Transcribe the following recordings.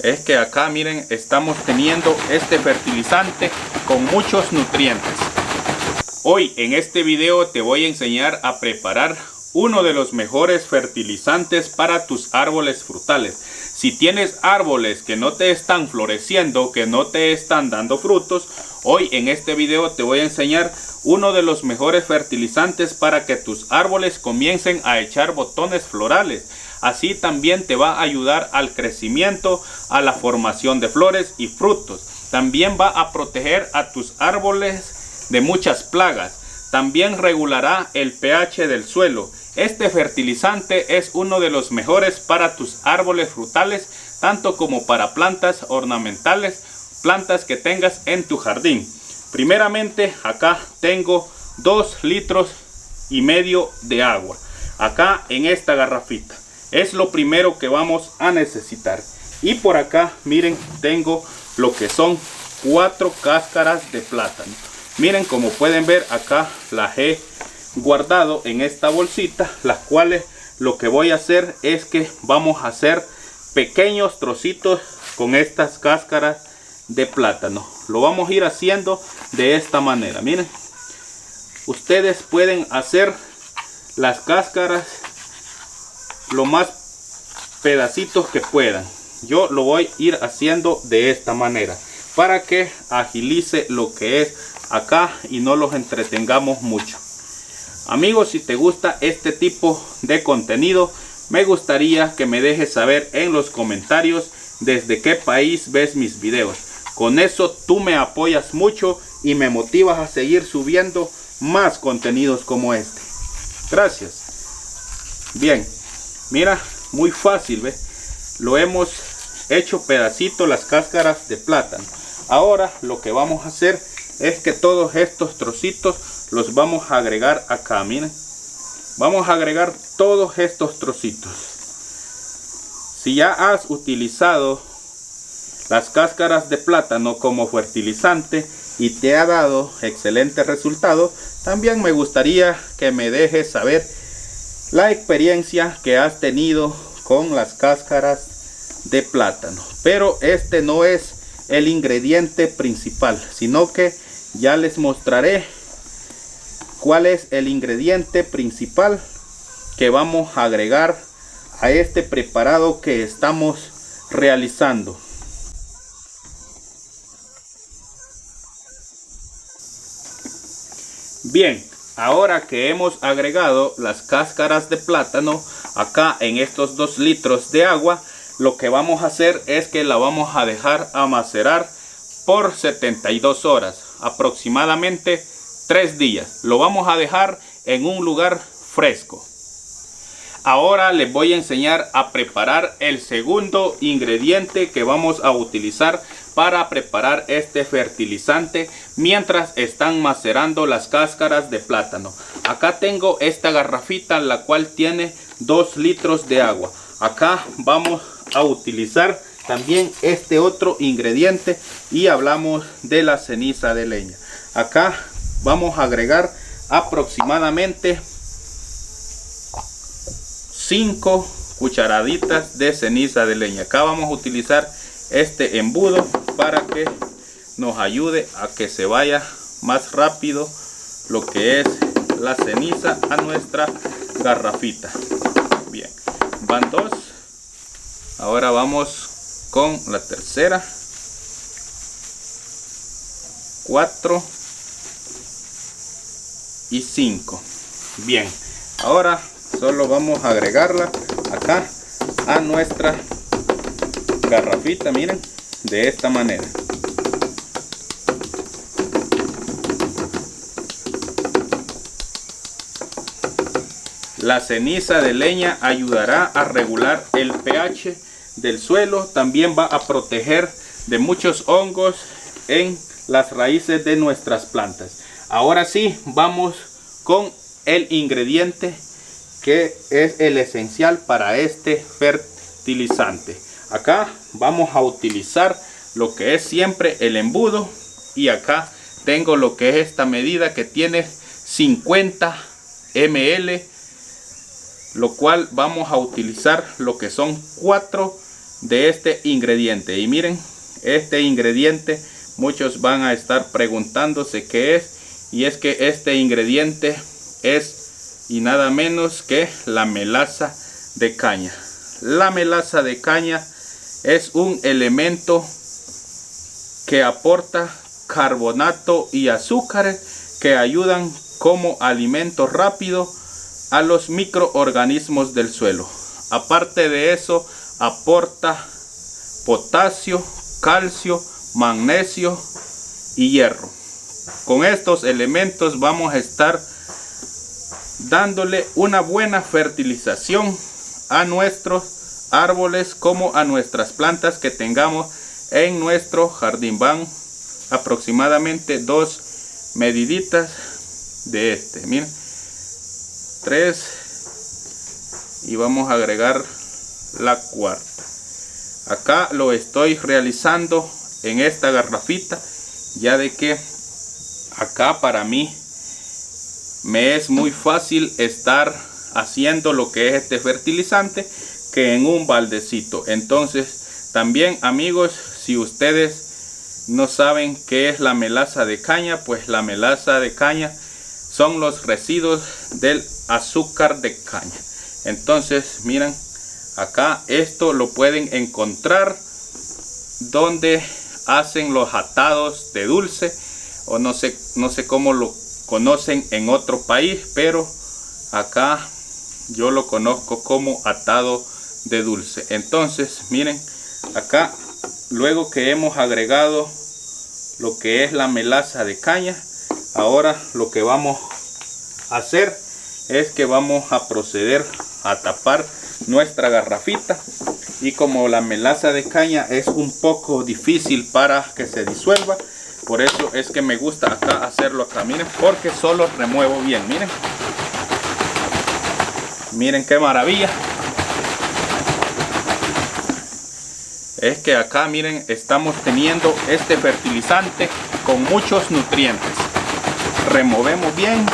es que acá miren, estamos teniendo este fertilizante con muchos nutrientes. Hoy en este video te voy a enseñar a preparar uno de los mejores fertilizantes para tus árboles frutales. Si tienes árboles que no te están floreciendo, que no te están dando frutos, hoy en este video te voy a enseñar uno de los mejores fertilizantes para que tus árboles comiencen a echar botones florales. Así también te va a ayudar al crecimiento, a la formación de flores y frutos. También va a proteger a tus árboles de muchas plagas. También regulará el pH del suelo. Este fertilizante es uno de los mejores para tus árboles frutales, tanto como para plantas ornamentales, plantas que tengas en tu jardín. Primeramente, acá tengo 2,5 litros de agua. Acá en esta garrafita. Es lo primero que vamos a necesitar. Y por acá, miren, tengo lo que son 4 cáscaras de plátano. Miren, como pueden ver, acá las he guardado en esta bolsita, las cuales lo que voy a hacer es que vamos a hacer pequeños trocitos con estas cáscaras de plátano. Lo vamos a ir haciendo de esta manera. Miren, ustedes pueden hacer las cáscaras lo más pedacitos que puedan. Yo lo voy a ir haciendo de esta manera para que agilice lo que es acá y no los entretengamos mucho. Amigos, si te gusta este tipo de contenido, me gustaría que me dejes saber en los comentarios desde qué país ves mis videos. Con eso tú me apoyas mucho y me motivas a seguir subiendo más contenidos como este. Gracias. Bien, mira, muy fácil, ¿ves? Lo hemos hecho pedacitos las cáscaras de plátano. Ahora lo que vamos a hacer es que todos estos trocitos los vamos a agregar acá. Miren, vamos a agregar todos estos trocitos. Si ya has utilizado las cáscaras de plátano como fertilizante y te ha dado excelente resultado, también me gustaría que me dejes saber la experiencia que has tenido con las cáscaras de plátano. Pero este no es el ingrediente principal, sino que ya les mostraré cuál es el ingrediente principal que vamos a agregar a este preparado que estamos realizando. Bien, ahora que hemos agregado las cáscaras de plátano acá en estos 2 litros de agua, lo que vamos a hacer es que la vamos a dejar a macerar por 72 horas, aproximadamente 3 días. Lo vamos a dejar en un lugar fresco. Ahora les voy a enseñar a preparar el segundo ingrediente que vamos a utilizar para preparar este fertilizante mientras están macerando las cáscaras de plátano. Acá tengo esta garrafita, la cual tiene 2 litros de agua. Acá vamos a utilizar también este otro ingrediente y hablamos de la ceniza de leña. Acá vamos a agregar aproximadamente 5 cucharaditas de ceniza de leña. Acá vamos a utilizar este embudo para que nos ayude a que se vaya más rápido lo que es la ceniza a nuestra garrafita. Bien, van 2. Ahora vamos con la tercera, 4 y 5. Bien, ahora solo vamos a agregarla acá a nuestra garrafita. Miren, de esta manera. La ceniza de leña ayudará a regular el pH del suelo. También va a proteger de muchos hongos en las raíces de nuestras plantas. Ahora sí, vamos con el ingrediente que es el esencial para este fertilizante. Acá vamos a utilizar lo que es siempre el embudo, y acá tengo lo que es esta medida que tiene 50 ml, lo cual vamos a utilizar lo que son 4 de este ingrediente. Y miren, este ingrediente muchos van a estar preguntándose qué es, y es que este ingrediente es y nada menos que la melaza de caña. La melaza de caña es un elemento que aporta carbonato y azúcares que ayudan como alimento rápido a los microorganismos del suelo. Aparte de eso, aporta potasio, calcio, magnesio y hierro. Con estos elementos vamos a estar dándole una buena fertilización a nuestros árboles como a nuestras plantas que tengamos en nuestro jardín. Van aproximadamente 2 mediditas de este, miren, 3, y vamos a agregar la cuarta. Acá lo estoy realizando en esta garrafita, ya de que acá para mí me es muy fácil estar haciendo lo que es este fertilizante que en un baldecito. Entonces también, amigos, si ustedes no saben qué es la melaza de caña, pues la melaza de caña son los residuos del azúcar de caña. Entonces miren, acá esto lo pueden encontrar donde hacen los atados de dulce, o no sé cómo lo conocen en otro país, pero acá yo lo conozco como atado de dulce. Entonces miren, acá luego que hemos agregado lo que es la melaza de caña, ahora lo que vamos a hacer es que vamos a proceder a tapar nuestra garrafita. Y como la melaza de caña es un poco difícil para que se disuelva, por eso es que me gusta acá hacerlo acá, miren, porque solo remuevo bien. Miren qué maravilla. Es que acá miren, estamos teniendo este fertilizante con muchos nutrientes. Removemos bien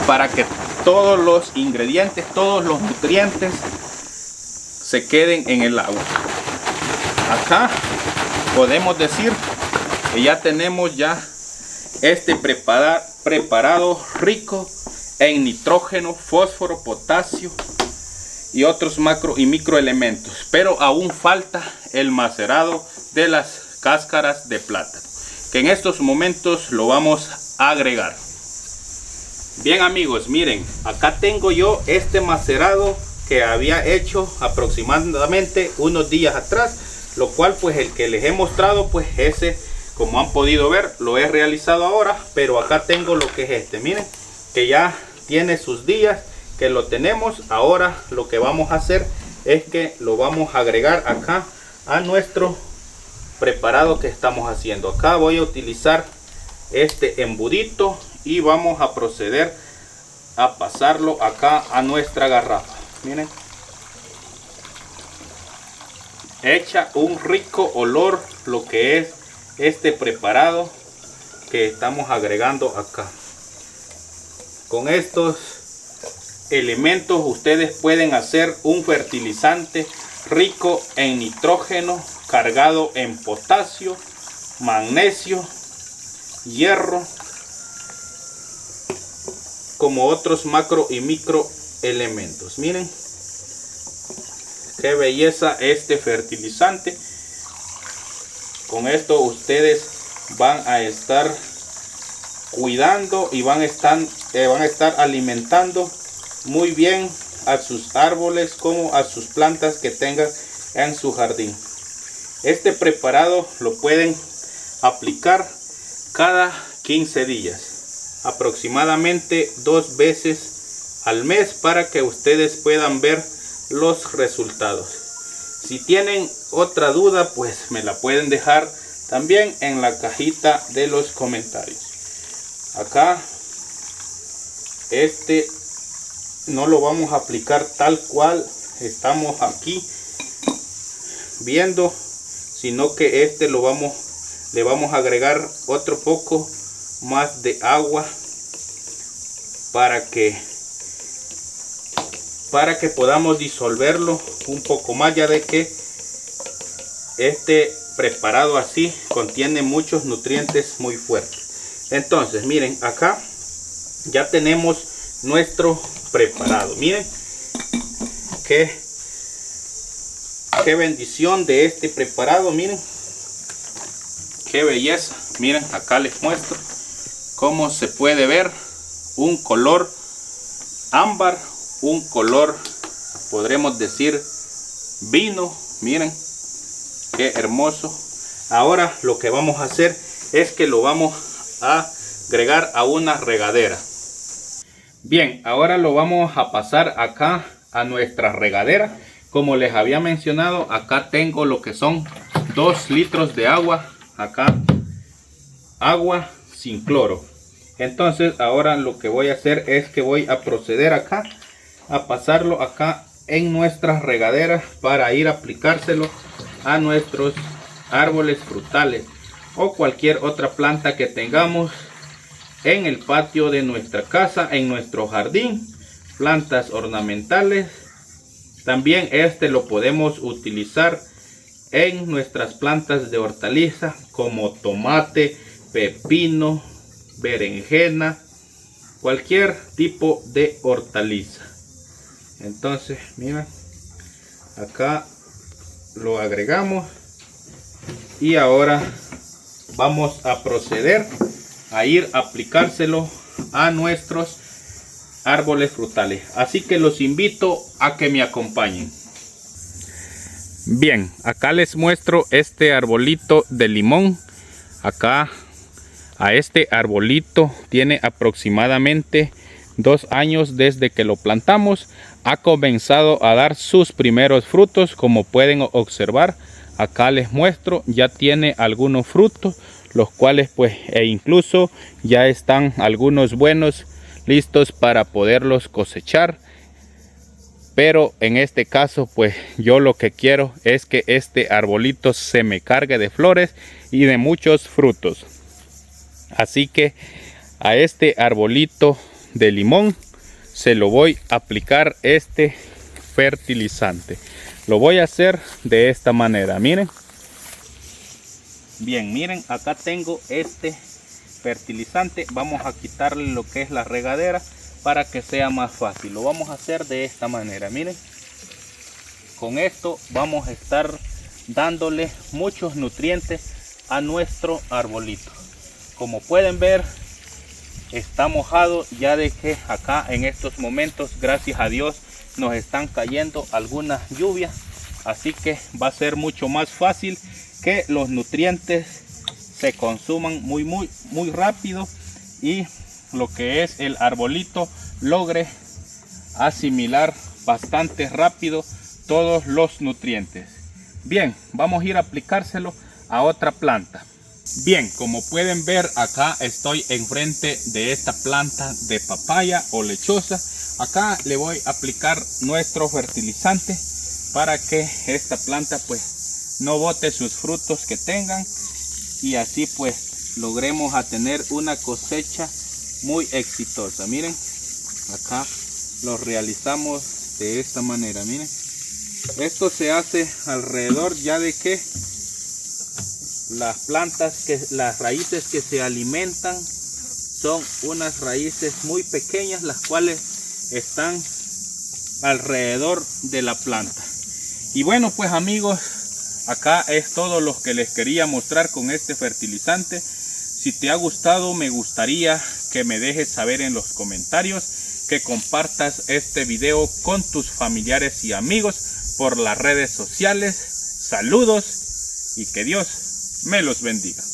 para que todos los ingredientes, todos los nutrientes se queden en el agua. Acá podemos decir que ya tenemos este preparado rico en nitrógeno, fósforo, potasio y otros macro y microelementos, pero aún falta el macerado de las cáscaras de plátano, que en estos momentos lo vamos a agregar. Bien, amigos, miren, acá tengo yo este macerado que había hecho aproximadamente unos días atrás, lo cual pues el que les he mostrado, pues ese, como han podido ver, lo he realizado ahora. Pero acá tengo lo que es este, miren, que ya tiene sus días que lo tenemos. Ahora lo que vamos a hacer es que lo vamos a agregar acá a nuestro preparado que estamos haciendo. Acá voy a utilizar este embudito y vamos a proceder a pasarlo acá a nuestra garrafa. Miren, echa un rico olor lo que es este preparado que estamos agregando acá. Con estos elementos ustedes pueden hacer un fertilizante rico en nitrógeno, cargado en potasio, magnesio, hierro, como otros macro y micro elementos. Miren qué belleza este fertilizante. Con esto ustedes van a estar cuidando y van a estar alimentando muy bien a sus árboles como a sus plantas que tengan en su jardín. Este preparado lo pueden aplicar cada 15 días, aproximadamente 2 veces al mes, para que ustedes puedan ver los resultados. Si tienen otra duda, pues me la pueden dejar también en la cajita de los comentarios. Acá este no lo vamos a aplicar tal cual estamos aquí viendo, sino que este le vamos a agregar otro poco más de agua para que para que podamos disolverlo un poco más, ya de que este preparado así contiene muchos nutrientes muy fuertes. Entonces miren, acá ya tenemos nuestro preparado. Miren qué bendición de este preparado. Miren qué belleza. Miren, acá les muestro cómo se puede ver un color ámbar, un color, podremos decir, vino. Miren qué hermoso. Ahora lo que vamos a hacer es que lo vamos a agregar a una regadera. Bien, ahora lo vamos a pasar acá a nuestra regadera. Como les había mencionado, acá tengo lo que son 2 litros de agua. Acá agua sin cloro. Entonces ahora lo que voy a hacer es que voy a proceder acá a pasarlo acá en nuestras regaderas para ir a aplicárselo a nuestros árboles frutales o cualquier otra planta que tengamos en el patio de nuestra casa, en nuestro jardín, plantas ornamentales. También este lo podemos utilizar en nuestras plantas de hortaliza como tomate, pepino, berenjena, cualquier tipo de hortaliza. Entonces mira, acá lo agregamos y ahora vamos a proceder a ir a aplicárselo a nuestros árboles frutales. Así que los invito a que me acompañen. Bien, acá les muestro este arbolito de limón. Acá a este arbolito tiene aproximadamente 2 años desde que lo plantamos. Ha comenzado a dar sus primeros frutos, como pueden observar. Acá les muestro, ya tiene algunos frutos, los cuales pues incluso ya están algunos buenos listos para poderlos cosechar. Pero en este caso pues yo lo que quiero es que este arbolito se me cargue de flores y de muchos frutos. Así que a este arbolito de limón se lo voy a aplicar este fertilizante. Lo voy a hacer de esta manera, miren. Bien, miren, acá tengo este fertilizante. Vamos a quitarle lo que es la regadera para que sea más fácil. Lo vamos a hacer de esta manera, miren. Con esto vamos a estar dándole muchos nutrientes a nuestro arbolito. Como pueden ver, está mojado, ya de que acá en estos momentos, gracias a Dios, nos están cayendo algunas lluvias, así que va a ser mucho más fácil que los nutrientes se consuman muy rápido y lo que es el arbolito logre asimilar bastante rápido todos los nutrientes. Bien, vamos a ir a aplicárselo a otra planta. Bien, como pueden ver, acá estoy enfrente de esta planta de papaya o lechosa. Acá le voy a aplicar nuestro fertilizante para que esta planta pues no bote sus frutos que tengan y así pues logremos a tener una cosecha muy exitosa. Miren, acá lo realizamos de esta manera. Miren, esto se hace alrededor ya de que las plantas, las raíces que se alimentan son unas raíces muy pequeñas, las cuales están alrededor de la planta. Y bueno, pues amigos, acá es todo lo que les quería mostrar con este fertilizante. Si te ha gustado, me gustaría que me dejes saber en los comentarios, que compartas este video con tus familiares y amigos por las redes sociales. Saludos y que Dios me los bendiga.